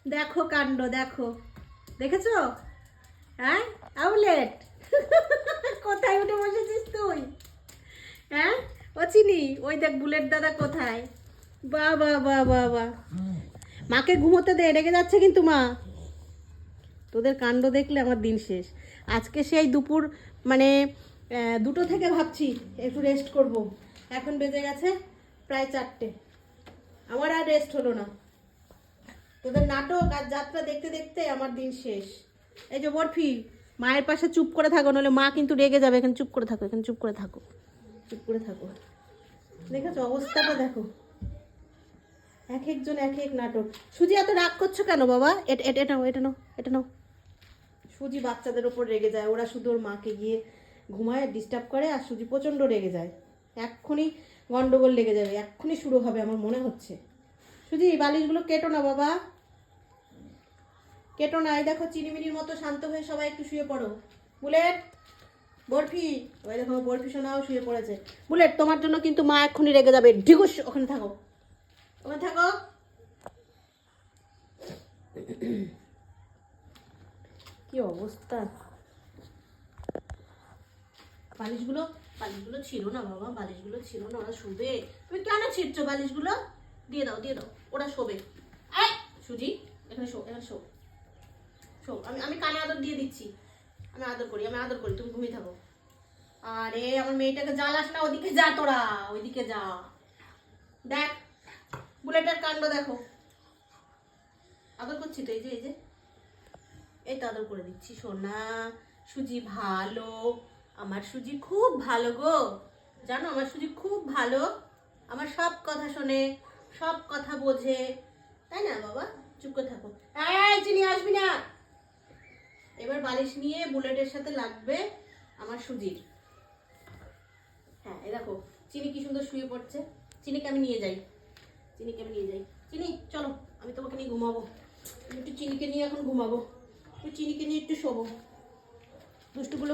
দেখো কাণ্ড, দেখো, দেখেছো? হ্যাঁ আউলেট, কোথায় উঠে বসেছিস তুই? হ্যাঁ ও চিনি, ওই দেখ বুলেট দাদা কোথায়। বাহ বাহ বাহ বাহ বাহ, মাকে ঘুমোতে দে, রেগে যাচ্ছে কিন্তু মা। তোদের কাণ্ড দেখলে আমার দিন শেষ। আজকে সেই দুপুর মানে 2টো থেকে ভাবছি একটু রেস্ট করব। এখন বেজে গেছে প্রায় 4টে, আমার আর রেস্ট হলো না। তোদের নাটক আর যাত্রা দেখতে দেখতে আমার দিন শেষ। এই যে বরফি, মায়ের পাশে চুপ করে থাকো, নাহলে মা কিন্তু রেগে যাবে। এখানে চুপ করে থাকো, এখানে চুপ করে থাকো, চুপ করে থাকো। দেখেছো অবস্থাটা দেখো, এক একজন এক এক নাটক। সুজি এত রাগ করছো কেন বাবা? এটা নাও, এটা নাও, এটা নাও। সুজি বাচ্চাদের ওপর রেগে যায়, ওরা শুধু ওর মাকে গিয়ে ঘুমায় ডিস্টার্ব করে, আর সুজি প্রচণ্ড রেগে যায়। এক্ষুনি গন্ডগোল লেগে যাবে, এক্ষুনি শুরু হবে আমার মনে হচ্ছে। সুজি বালিশগুলো কেটো না বাবা, কেটো না। এই দেখো চিনিমিনির মতো শান্ত হয়ে সবাই একটু শুয়ে পড়ো। বুলেট, বরফি, ওই দেখো বরফি সোনাও শুয়ে পড়েছে। বুলেট তোমার জন্য কিন্তু মা এক্ষুনি রেগে যাবে, ঢিকুস ওখানে থাকো, ওখানে থাকো। কি অবস্থা! বালিশগুলো, বালিশগুলো ছিল না বাবা, বালিশগুলো ছিল না, ওরা শোবে। তুমি কেন ছিঁড়ছো বালিশগুলো? দিয়ে দাও, দিয়ে দাও, ওরা শোবে। এই সুজি, এখানে শো, এখানে শো, শো। আমি আমি কানে আদর দিয়ে দিচ্ছি, আমি আদর করি, আমি আদর করি, তুমি ঘুমিয়ে থাকো। আরে আমার মেয়েটাকে জ্বালাস না, ওদিকে যা তোরা, ওইদিকে যা। দেখ বুলেটের কাণ্ড দেখো, আদর করছি তো, এই যে এই যে, এই তো আদর করে দিচ্ছি সোনা। সুজি ভালো, আমার সুজি খুব ভালো গো, জানো আমার সুজি খুব ভালো। আমার সব কথা শোনে, সব কথা বোঝে, তাই না বাবা? চুপ করে থাকো। এই চিনি আসবি না। এবার বালিশ নিয়ে বুলেটের সাথে লাগবে আমার সুজির। হ্যাঁ এই দেখো চিনি কি সুন্দর শুয়ে পড়ছে। চিনিকে আমি নিয়ে যাই, চিনিকে আমি নিয়ে যাই। চিনি চলো, আমি তোমাকে নিয়ে ঘুমাবো। একটু চিনিকে নিয়ে এখন ঘুমাবো, একটু চিনিকে নিয়ে একটু শোবো। দুষ্টুগুলো